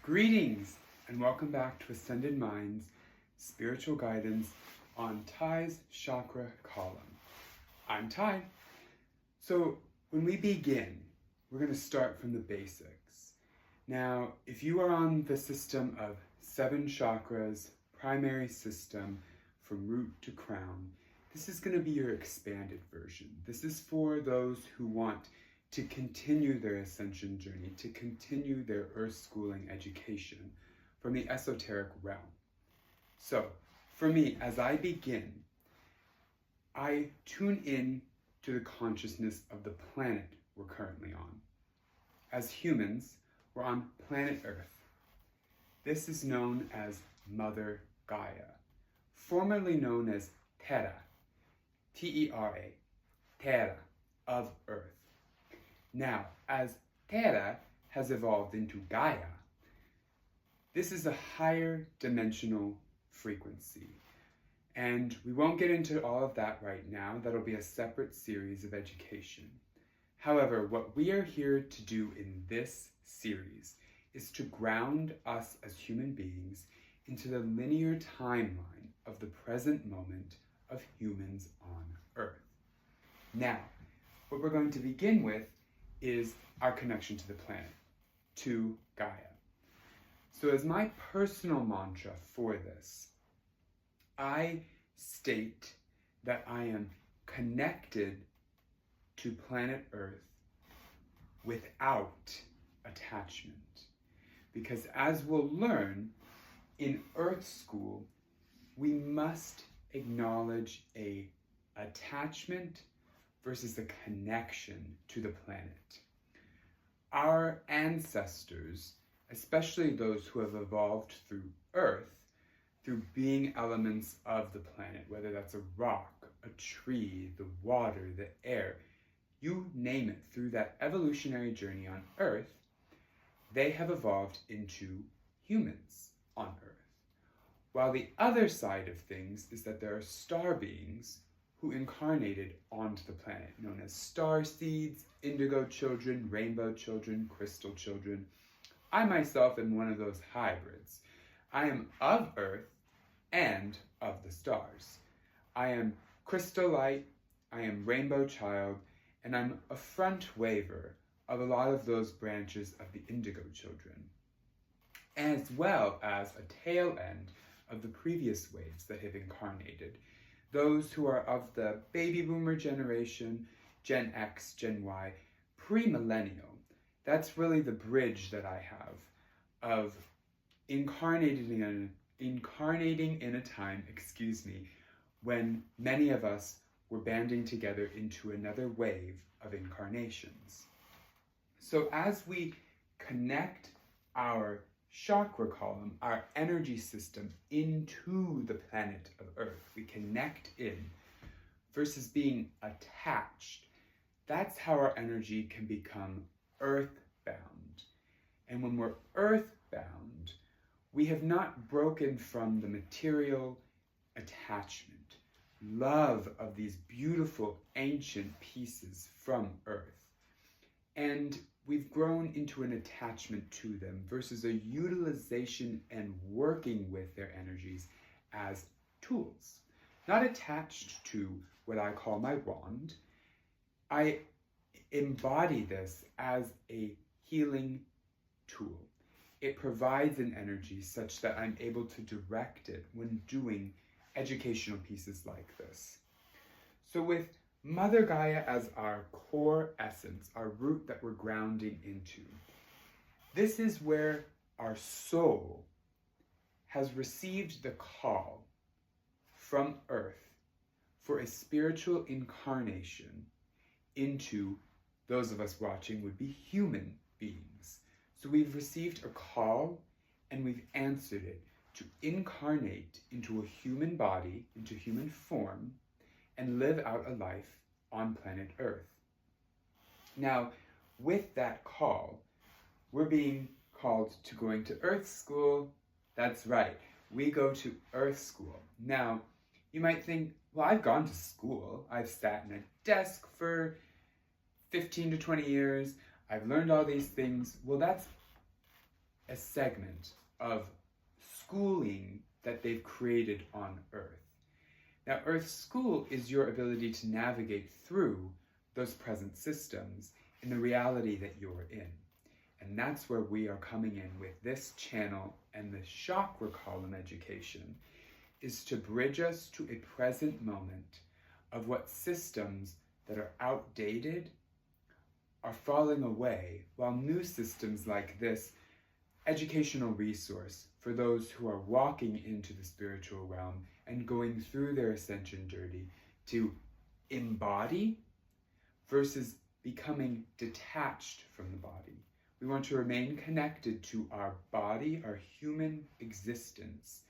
Greetings and welcome back to Ascended Minds Spiritual Guidance on Ty's Chakra Column. I'm Ty. So when we begin, we're going to start from the basics. Now, if you are on the system of 7 chakras, primary system from root to crown, this is going to be your expanded version. This is for those who want to continue their ascension journey, to continue their earth schooling education from the esoteric realm. So, for me, as I begin, I tune in to the consciousness of the planet we're currently on. As humans, we're on planet Earth. This is known as Mother Gaia, formerly known as Terra, T-E-R-A, Terra, of Earth. Now, as Terra has evolved into Gaia, this is a higher dimensional frequency. And we won't get into all of that right now. That'll be a separate series of education. However, what we are here to do in this series is to ground us as human beings into the linear timeline of the present moment of humans on Earth. Now, what we're going to begin with is our connection to the planet, to Gaia. So as my personal mantra for this, I state that I am connected to planet Earth without attachment. Because as we'll learn in Earth School, we must acknowledge a attachment versus a connection to the planet. Our ancestors, especially those who have evolved through Earth, through being elements of the planet, whether that's a rock, a tree, the water, the air, you name it, through that evolutionary journey on Earth, they have evolved into humans on Earth. While the other side of things is that there are star beings who incarnated onto the planet, known as star seeds, indigo children, rainbow children, crystal children. I myself am one of those hybrids. I am of Earth and of the stars. I am crystal light, I am rainbow child, and I'm a front waver of a lot of those branches of the indigo children, as well as a tail end of the previous waves that have incarnated. Those who are of the baby boomer generation, Gen X, Gen Y, pre-millennial. That's really the bridge that I have of incarnating in a time, when many of us were banding together into another wave of incarnations. So as we connect our chakra column, our energy system, into the planet of Earth, we connect in versus being attached. That's how our energy can become earthbound. And when we're earthbound, we have not broken from the material attachment, love of these beautiful ancient pieces from Earth. And we've grown into an attachment to them versus a utilization and working with their energies as tools. Not attached to what I call my wand. I embody this as a healing tool. It provides an energy such that I'm able to direct it when doing educational pieces like this. So with Mother Gaia as our core essence, our root that we're grounding into, this is where our soul has received the call from Earth for a spiritual incarnation into, those of us watching would be human beings. So we've received a call and we've answered it to incarnate into a human body, into human form, and live out a life on planet Earth. Now, with that call, we're being called to going to Earth School. That's right, we go to Earth School. Now, you might think, well, I've gone to school. I've sat in a desk for 15 to 20 years. I've learned all these things. Well, that's a segment of schooling that they've created on Earth. Now, Earth School is your ability to navigate through those present systems in the reality that you're in. And that's where we are coming in with this channel and the chakra column education, is to bridge us to a present moment of what systems that are outdated are falling away, while new systems like this educational resource for those who are walking into the spiritual realm and going through their ascension journey to embody versus becoming detached from the body. We want to remain connected to our body, our human existence,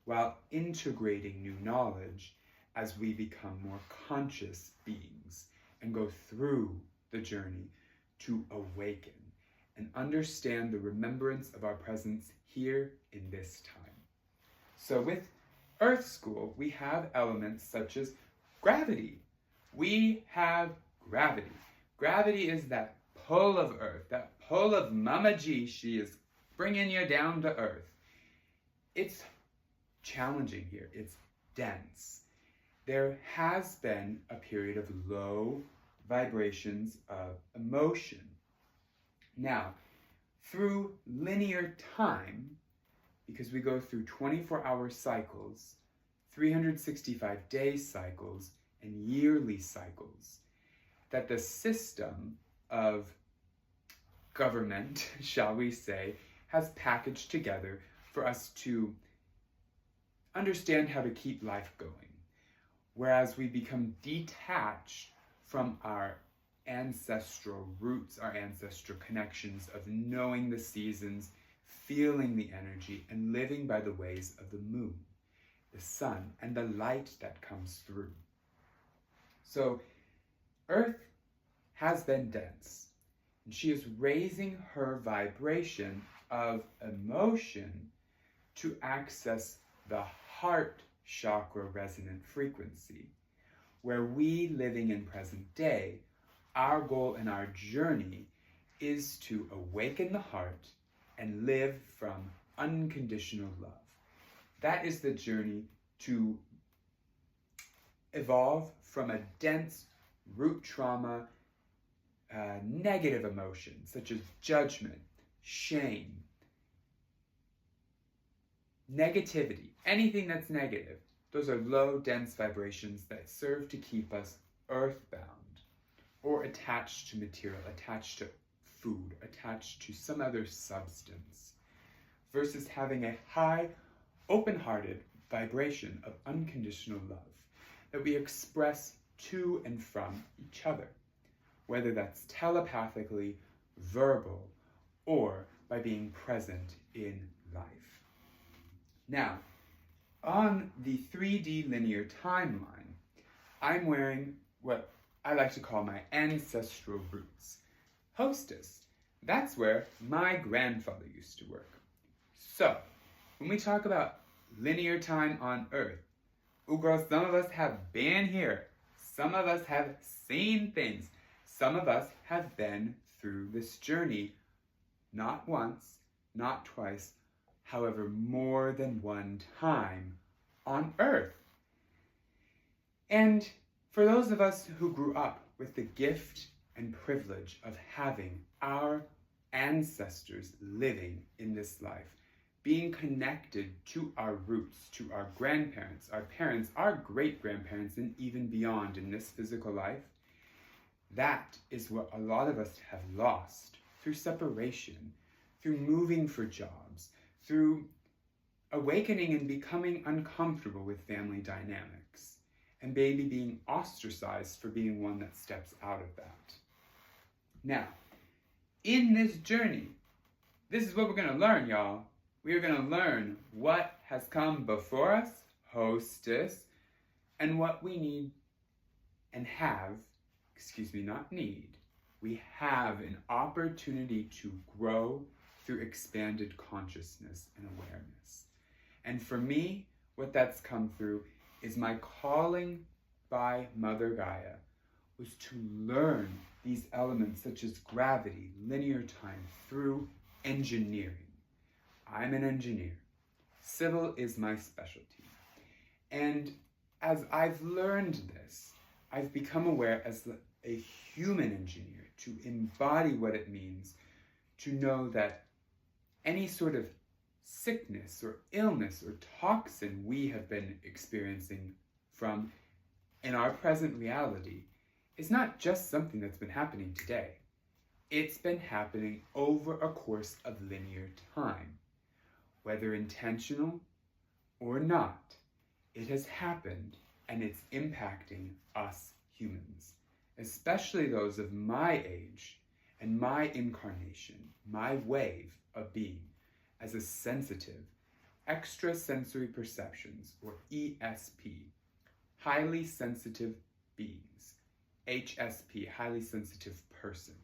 while integrating new knowledge as we become more conscious beings and go through the journey to awaken and understand the remembrance of our presence here in this time. So with Earth School, we have elements such as gravity. We have gravity. Gravity is that pull of Earth, that pull of Mama G. She is bringing you down to Earth. It's challenging here. It's dense. There has been a period of low vibrations of emotion. Now, through linear time, because we go through 24-hour cycles, 365-day cycles, and yearly cycles, that the system of government, shall we say, has packaged together for us to understand how to keep life going. Whereas we become detached from our ancestral roots, our ancestral connections of knowing the seasons, feeling the energy, and living by the ways of the moon, the sun, and the light that comes through. So Earth has been dense, and she is raising her vibration of emotion to access the heart chakra resonant frequency, where we living in present day, our goal and our journey is to awaken the heart and live from unconditional love. That is the journey to evolve from a dense root trauma, negative emotions such as judgment, shame, negativity, anything that's negative. Those are low, dense vibrations that serve to keep us earthbound or attached to material, attached to food, attached to some other substance, versus having a high, open-hearted vibration of unconditional love that we express to and from each other, whether that's telepathically, verbal, or by being present in life. Now, on the 3D linear timeline, I'm wearing what I like to call my ancestral roots. Hostess, that's where my grandfather used to work. So, when we talk about linear time on Earth, girls, some of us have been here. Some of us have seen things. Some of us have been through this journey, not once, not twice, however, more than one time on Earth. And for those of us who grew up with the gift and privilege of having our ancestors living in this life, being connected to our roots, to our grandparents, our parents, our great-grandparents, and even beyond in this physical life, that is what a lot of us have lost through separation, through moving for jobs, through awakening and becoming uncomfortable with family dynamics, and maybe being ostracized for being one that steps out of that. Now, in this journey, this is what we're going to learn, y'all. We are going to learn what has come before us, hostess, and what we need and have, not need. We have an opportunity to grow through expanded consciousness and awareness. And for me, what that's come through is my calling by Mother Gaia was to learn these elements such as gravity, linear time, through engineering. I'm an engineer. Civil is my specialty. And as I've learned this, I've become aware as a human engineer to embody what it means to know that any sort of sickness or illness or toxin we have been experiencing from in our present reality is not just something that's been happening today. It's been happening over a course of linear time. Whether intentional or not, it has happened and it's impacting us humans, especially those of my age and my incarnation, my wave of being as a sensitive, extrasensory perceptions, or ESP, highly sensitive beings, HSP, highly sensitive person.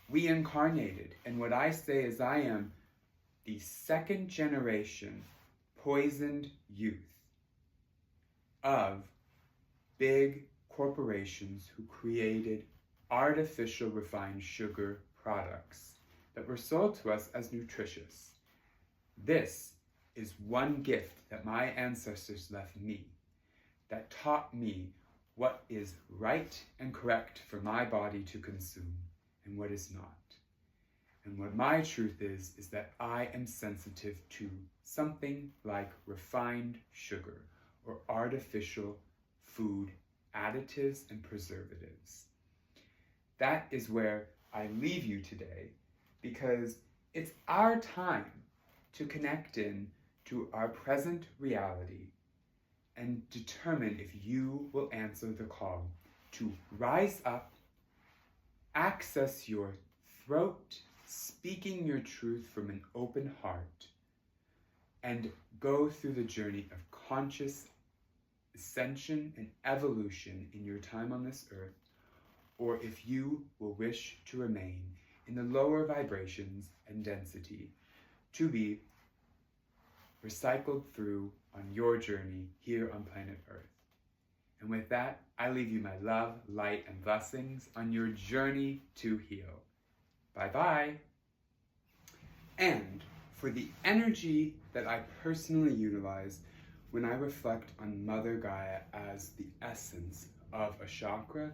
We incarnated, and what I say is I am the second generation poisoned youth of big corporations who created artificial refined sugar products that were sold to us as nutritious. This is one gift that my ancestors left me that taught me what is right and correct for my body to consume and what is not. And what my truth is that I am sensitive to something like refined sugar or artificial food additives and preservatives. That is where I leave you today, because it's our time to connect in to our present reality and determine if you will answer the call to rise up, access your throat, speaking your truth from an open heart, and go through the journey of conscious ascension and evolution in your time on this earth, or if you will wish to remain in the lower vibrations and density to be recycled through on your journey here on planet Earth. And with that, I leave you my love, light, and blessings on your journey to heal. Bye-bye. And for the energy that I personally utilize when I reflect on Mother Gaia as the essence of a chakra,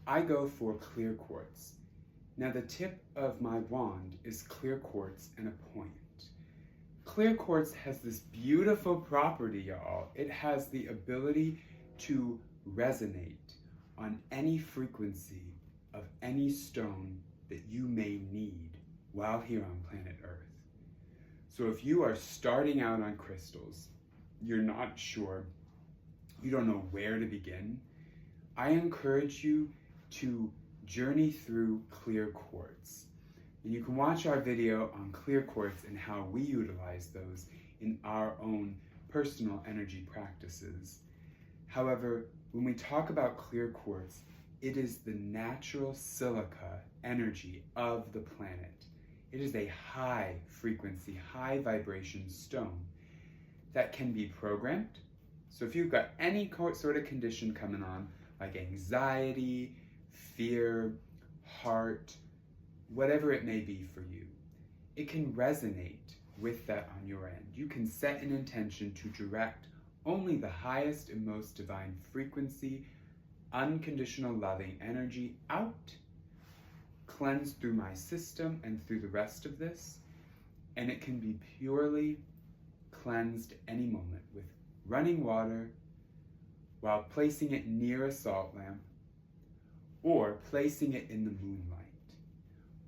I go for clear quartz. Now the tip of my wand is clear quartz and a point. Clear quartz has this beautiful property, y'all. It has the ability to resonate on any frequency of any stone that you may need while here on planet Earth. So if you are starting out on crystals, you're not sure, you don't know where to begin, I encourage you to journey through clear quartz. And you can watch our video on clear quartz and how we utilize those in our own personal energy practices. However, when we talk about clear quartz, it is the natural silica energy of the planet. It is a high frequency, high vibration stone that can be programmed. So if you've got any sort of condition coming on, like anxiety, fear, heart, whatever it may be for you, it can resonate with that on your end. You can set an intention to direct only the highest and most divine frequency, unconditional loving energy out, cleanse through my system and through the rest of this, and it can be purely cleansed any moment with running water while placing it near a salt lamp or placing it in the moonlight.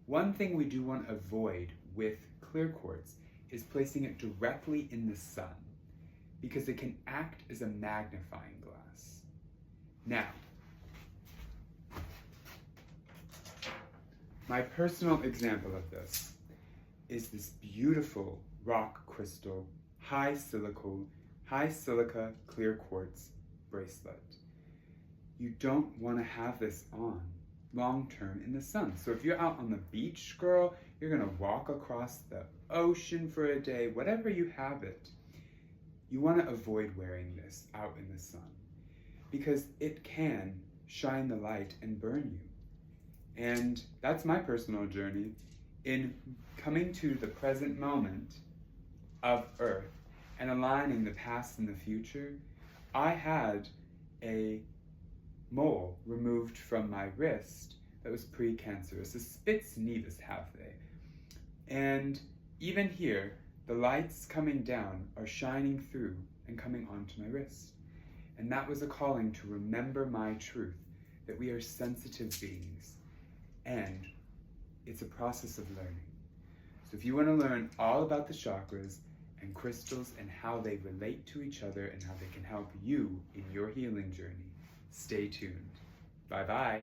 One thing we do want to avoid with clear quartz is placing it directly in the sun, because it can act as a magnifying glass. Now, my personal example of this is this beautiful rock crystal, high silica clear quartz bracelet. You don't want to have this on long term in the sun. So if you're out on the beach, girl, you're gonna walk across the ocean for a day, whatever you have it, you want to avoid wearing this out in the sun, because it can shine the light and burn you. And that's my personal journey. in coming to the present moment of Earth and aligning the past and the future, I had a mole removed from my wrist that was precancerous, a Spitz nevus have they. And even here, the lights coming down are shining through and coming onto my wrist. And that was a calling to remember my truth, that we are sensitive beings, and it's a process of learning. So if you want to learn all about the chakras and crystals and how they relate to each other and how they can help you in your healing journey, stay tuned. Bye-bye.